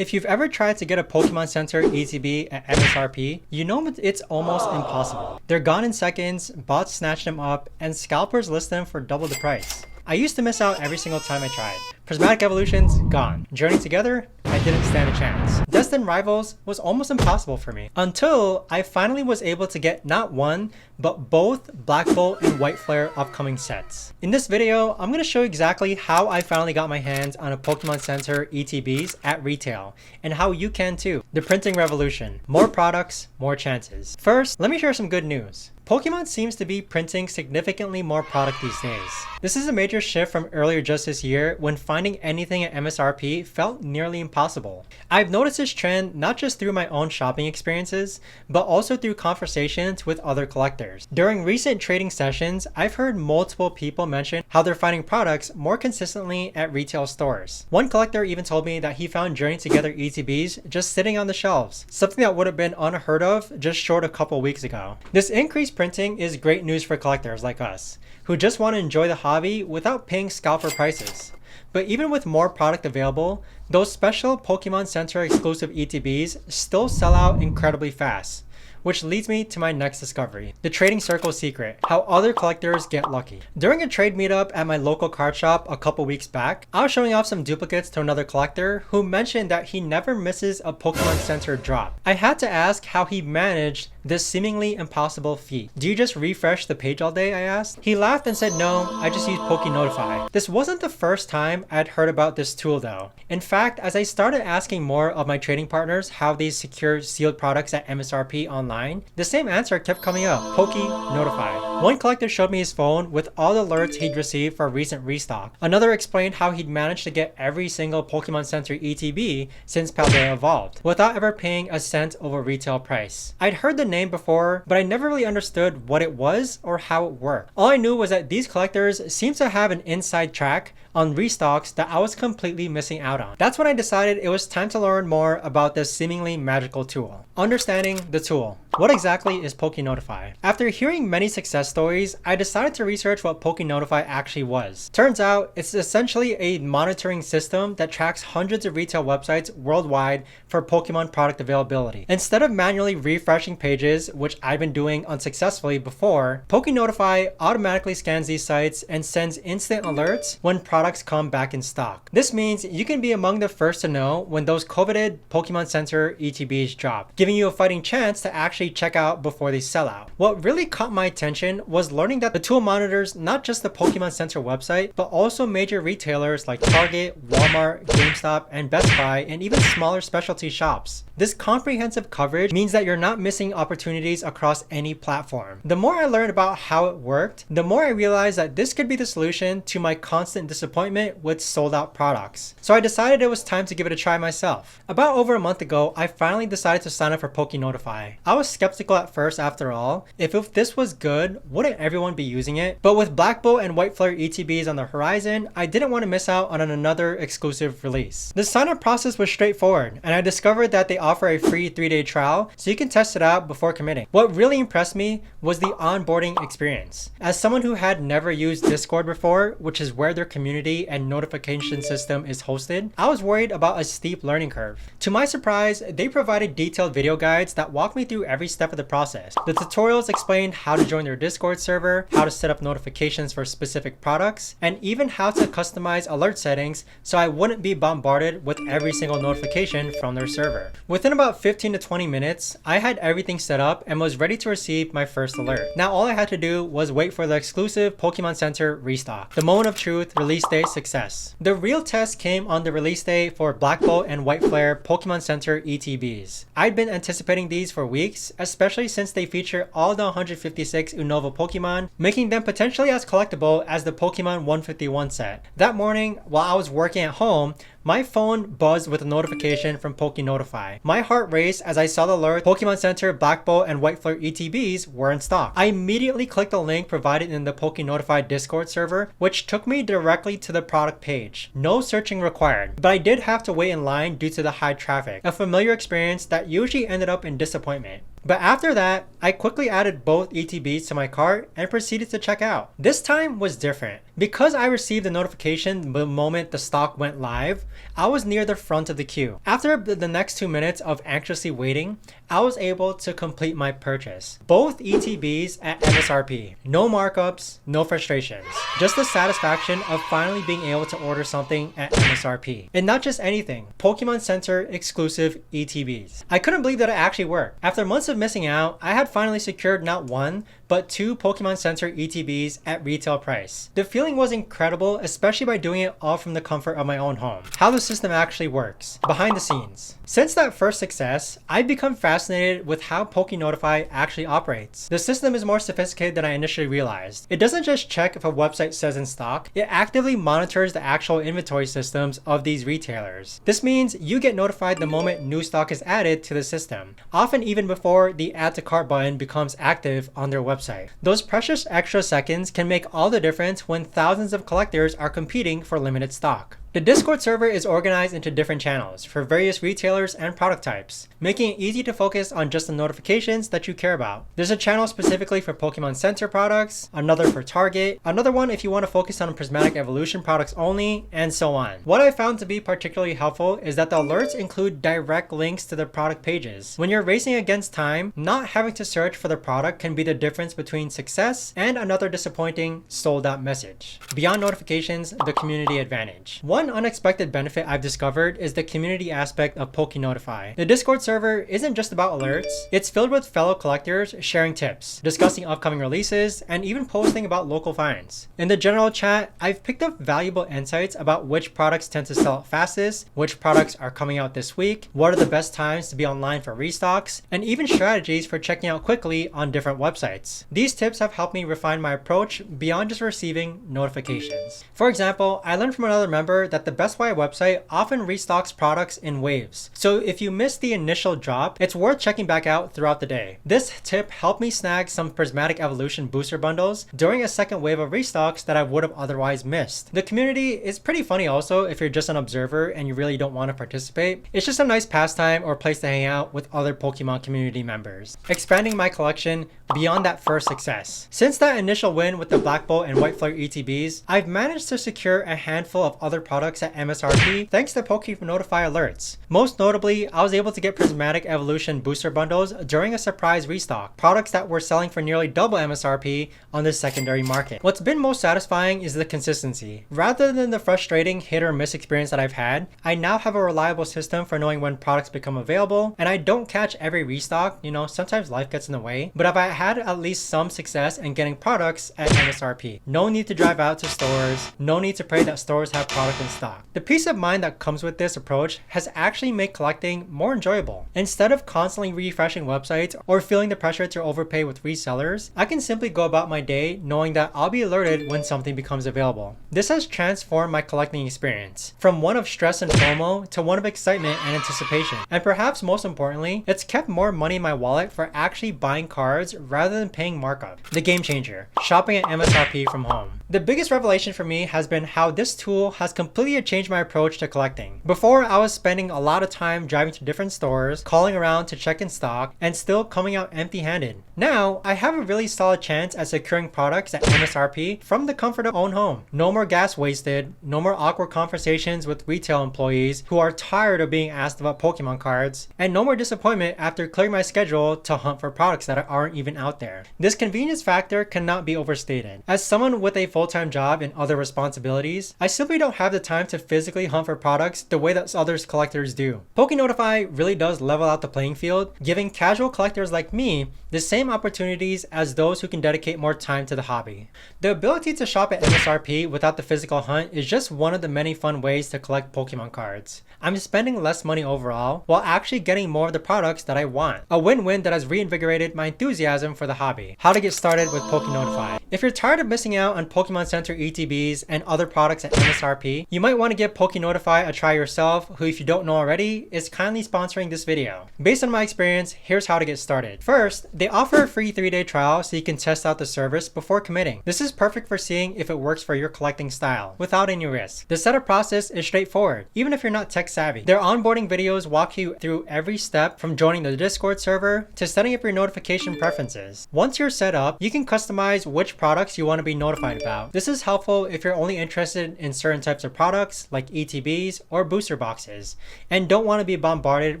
If you've ever tried to get a Pokemon Center ETB at MSRP, you know it's almost impossible. They're gone in seconds, bots snatch them up, and scalpers list them for double the price. I used to miss out every single time I tried. Prismatic Evolutions, gone. Journey Together, I didn't stand a chance. Destined Rivals was almost impossible for me. Until I finally was able to get not one, but both Black Bolt and White Flare upcoming sets. In this video, I'm going to show you exactly how I finally got my hands on a Pokemon Center ETBs at retail, and how you can too. The printing revolution. More products, more chances. First, let me share some good news. Pokemon seems to be printing significantly more product these days. This is a major shift from earlier just this year when finding anything at MSRP felt nearly impossible. I've noticed this trend not just through my own shopping experiences, but also through conversations with other collectors. During recent trading sessions, I've heard multiple people mention how they're finding products more consistently at retail stores. One collector even told me that he found Journey Together ETBs just sitting on the shelves, something that would have been unheard of just short a couple weeks ago. This increased printing is great news for collectors like us, who just want to enjoy the hobby without paying scalper prices. But even with more product available, those special Pokemon Center exclusive ETBs still sell out incredibly fast. Which leads me to my next discovery, the trading circle secret, how other collectors get lucky. During a trade meetup at my local card shop a couple weeks back, I was showing off some duplicates to another collector who mentioned that he never misses a Pokemon Center drop. I had to ask how he managed this seemingly impossible feat. Do you just refresh the page all day, I asked? He laughed and said no, I just use PokeNotify. This wasn't the first time I'd heard about this tool though. In fact, as I started asking more of my trading partners how they secure sealed products at MSRP online, the same answer kept coming up, PokeNotify. One collector showed me his phone with all the alerts he'd received for a recent restock. Another explained how he'd managed to get every single Pokemon Center ETB since Paldea evolved, without ever paying a cent over retail price. I'd heard the name before, but I never really understood what it was or how it worked. All I knew was that these collectors seem to have an inside track on restocks that I was completely missing out on. That's when I decided it was time to learn more about this seemingly magical tool. Understanding the tool. What exactly is PokeNotify? After hearing many success stories, I decided to research what PokeNotify actually was. Turns out, it's essentially a monitoring system that tracks hundreds of retail websites worldwide for Pokemon product availability. Instead of manually refreshing pages, which I've been doing unsuccessfully before, PokeNotify automatically scans these sites and sends instant alerts when products come back in stock. This means you can be among the first to know when those coveted Pokemon Center ETBs drop, giving you a fighting chance to actually check out before they sell out. What really caught my attention was learning that the tool monitors not just the Pokemon Center website, but also major retailers like Target, Walmart, GameStop, and Best Buy, and even smaller specialty shops. This comprehensive coverage means that you're not missing opportunities across any platform. The more I learned about how it worked, the more I realized that this could be the solution to my constant disappointment with sold out products. So I decided it was time to give it a try myself. About over a month ago, I finally decided to sign up for PokeNotify. I was skeptical at first after all. If this was good, wouldn't everyone be using it? But with Black Bolt and White Flare ETBs on the horizon, I didn't want to miss out on another exclusive release. The sign up process was straightforward, and I discovered that they offer a free 3-day trial so you can test it out before committing. What really impressed me was the onboarding experience. As someone who had never used Discord before, which is where their community and notification system is hosted, I was worried about a steep learning curve. To my surprise, they provided detailed video guides that walked me through every step of the process. The tutorials explained how to join their Discord server, how to set up notifications for specific products, and even how to customize alert settings so I wouldn't be bombarded with every single notification from their server. Within about 15 to 20 minutes, I had everything set up and was ready to receive my first alert. Now all I had to do was wait for the exclusive Pokemon Center restock. The moment of truth, release day success. The real test came on the release day for Black Bolt and White Flare Pokemon Center ETBs. I'd been anticipating these for weeks, especially since they feature all the 156 Unova Pokemon, making them potentially as collectible as the Pokemon 151 set. That morning, while I was working at home, my phone buzzed with a notification from PokeNotify. My heart raced as I saw the alert Pokemon Center Black Bolt and White Flare ETBs were in stock. I immediately clicked the link provided in the PokeNotify Discord server, which took me directly to the product page. No searching required, but I did have to wait in line due to the high traffic, a familiar experience that usually ended up in disappointment. But after that, I quickly added both ETBs to my cart and proceeded to check out. This time was different. Because I received a notification the moment the stock went live, I was near the front of the queue. After the next 2 minutes of anxiously waiting, I was able to complete my purchase. Both ETBs at MSRP. No markups, no frustrations. Just the satisfaction of finally being able to order something at MSRP. And not just anything, Pokemon Center exclusive ETBs. I couldn't believe that it actually worked. After months of missing out, I had finally secured not one, but 2 Pokemon Center ETBs at retail price. The feeling was incredible, especially by doing it all from the comfort of my own home. How the system actually works. Behind the scenes. Since that first success, I've become fascinated with how PokeNotify actually operates. The system is more sophisticated than I initially realized. It doesn't just check if a website says in stock, it actively monitors the actual inventory systems of these retailers. This means you get notified the moment new stock is added to the system, often even before the add to cart button becomes active on their website. Those precious extra seconds can make all the difference when thousands of collectors are competing for limited stock. The Discord server is organized into different channels for various retailers and product types, making it easy to focus on just the notifications that you care about. There's a channel specifically for Pokemon Center products, another for Target, another one if you want to focus on Prismatic Evolution products only, and so on. What I found to be particularly helpful is that the alerts include direct links to the product pages. When you're racing against time, not having to search for the product can be the difference between success and another disappointing sold out message. Beyond notifications, the community advantage. One unexpected benefit I've discovered is the community aspect of PokeNotify. The Discord server isn't just about alerts, it's filled with fellow collectors sharing tips, discussing upcoming releases, and even posting about local finds. In the general chat, I've picked up valuable insights about which products tend to sell out fastest, which products are coming out this week, what are the best times to be online for restocks, and even strategies for checking out quickly on different websites. These tips have helped me refine my approach beyond just receiving notifications. For example, I learned from another member that the Best Buy website often restocks products in waves. So if you miss the initial drop, it's worth checking back out throughout the day. This tip helped me snag some Prismatic Evolution booster bundles during a second wave of restocks that I would have otherwise missed. The community is pretty funny also if you're just an observer and you really don't want to participate. It's just a nice pastime or place to hang out with other Pokemon community members. Expanding my collection beyond that first success. Since that initial win with the Black Bolt and White Flare ETBs, I've managed to secure a handful of other products at MSRP thanks to PokeNotify alerts. Most notably, I was able to get Prismatic Evolution booster bundles during a surprise restock, products that were selling for nearly double MSRP on the secondary market. What's been most satisfying is the consistency. Rather than the frustrating hit or miss experience that I've had, I now have a reliable system for knowing when products become available, and I don't catch every restock. You know, sometimes life gets in the way, but if I had at least some success in getting products at MSRP. No need to drive out to stores, no need to pray that stores have product in stock. The peace of mind that comes with this approach has actually made collecting more enjoyable. Instead of constantly refreshing websites or feeling the pressure to overpay with resellers, I can simply go about my day knowing that I'll be alerted when something becomes available. This has transformed my collecting experience from one of stress and FOMO to one of excitement and anticipation. And perhaps most importantly, it's kept more money in my wallet for actually buying cards rather than paying markup. The game changer, shopping at MSRP from home. The biggest revelation for me has been how this tool has completely changed my approach to collecting. Before, I was spending a lot of time driving to different stores, calling around to check in stock, and still coming out empty-handed. Now, I have a really solid chance at securing products at MSRP from the comfort of own home. No more gas wasted, no more awkward conversations with retail employees who are tired of being asked about Pokemon cards, and no more disappointment after clearing my schedule to hunt for products that aren't even out there. This convenience factor cannot be overstated. As someone with a full-time job and other responsibilities, I simply don't have the time to physically hunt for products the way that others collectors do. PokeNotify really does level out the playing field, giving casual collectors like me the same opportunities as those who can dedicate more time to the hobby. The ability to shop at MSRP without the physical hunt is just one of the many fun ways to collect Pokemon cards. I'm spending less money overall while actually getting more of the products that I want. A win-win that has reinvigorated my enthusiasm for the hobby. How to get started with PokeNotify. If you're tired of missing out on Pokemon Center ETBs and other products at MSRP, you might want to give PokeNotify a try yourself, who, if you don't know already, is kindly sponsoring this video. Based on my experience, here's how to get started. First, they offer a free 3-day trial so you can test out the service before committing. This is perfect for seeing if it works for your collecting style, without any risk. The setup process is straightforward, even if you're not tech savvy. Their onboarding videos walk you through every step from joining the Discord server to setting up your notification preferences. Once you're set up, you can customize which products you want to be notified about. This is helpful if you're only interested in certain types of products like ETBs or booster boxes and don't want to be bombarded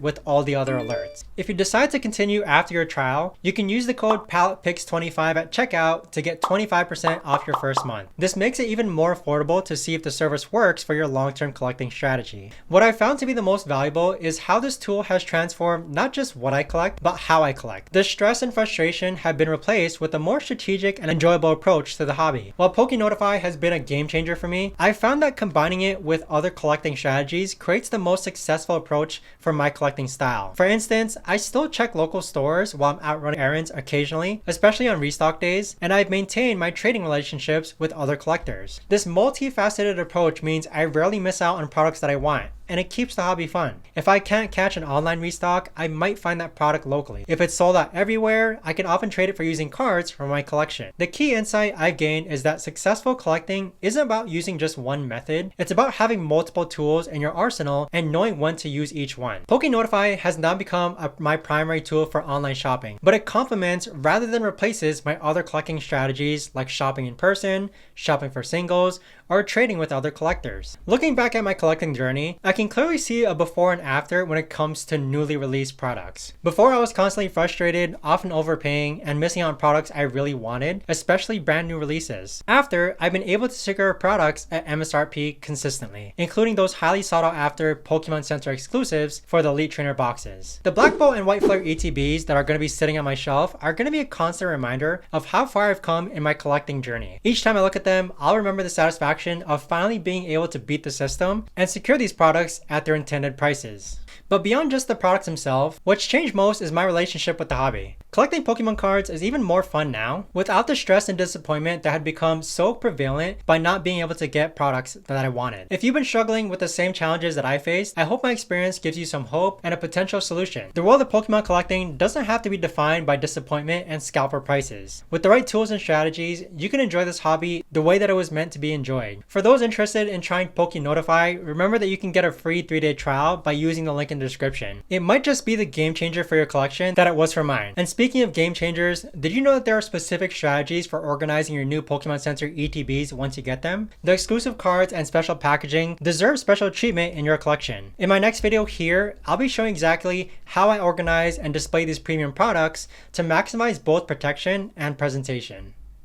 with all the other alerts. If you decide to continue after your trial, you can use the code PalettePicks25 at checkout to get 25% off your first month. This makes it even more affordable to see if the service works for your long-term collecting strategy. What I found to be the most valuable is how this tool has transformed not just what I collect, but how I collect. The stress and frustration have been replaced with a more strategic and enjoyable approach to the hobby. While PokeNotify has been a game changer for me, I found that combining it with other collecting strategies creates the most successful approach for my collecting style. For instance, I still check local stores while I'm out running errands occasionally, especially on restock days, and I've maintained my trading relationships with other collectors. This multifaceted approach means I rarely miss out on products that I want, and it keeps the hobby fun. If I can't catch an online restock, I might find that product locally. If it's sold out everywhere, I can often trade it for using cards from my collection. The key insight I've gained is that successful collecting isn't about using just one method. It's about having multiple tools in your arsenal and knowing when to use each one. PokeNotify has now become my primary tool for online shopping, but it complements rather than replaces my other collecting strategies like shopping in person, shopping for singles, or trading with other collectors. Looking back at my collecting journey, I can clearly see a before and after when it comes to newly released products. Before, I was constantly frustrated, often overpaying, and missing out on products I really wanted, especially brand new releases. After, I've been able to secure products at MSRP consistently, including those highly sought after Pokemon Center exclusives for the Elite Trainer boxes. The Black Bolt and White Flare ETBs that are going to be sitting on my shelf are going to be a constant reminder of how far I've come in my collecting journey. Each time I look at them, I'll remember the satisfaction of finally being able to beat the system and secure these products at their intended prices. But beyond just the products themselves, what's changed most is my relationship with the hobby. Collecting Pokemon cards is even more fun now, without the stress and disappointment that had become so prevalent by not being able to get products that I wanted. If you've been struggling with the same challenges that I faced, I hope my experience gives you some hope and a potential solution. The world of Pokemon collecting doesn't have to be defined by disappointment and scalper prices. With the right tools and strategies, you can enjoy this hobby the way that it was meant to be enjoyed. For those interested in trying PokeNotify, remember that you can get a free 3-day trial by using the link in the description. It might just be the game changer for your collection that it was for mine. And speaking of game changers, did you know that there are specific strategies for organizing your new Pokemon Center ETBs once you get them? The exclusive cards and special packaging deserve special treatment in your collection. In my next video here, I'll be showing exactly how I organize and display these premium products to maximize both protection and presentation.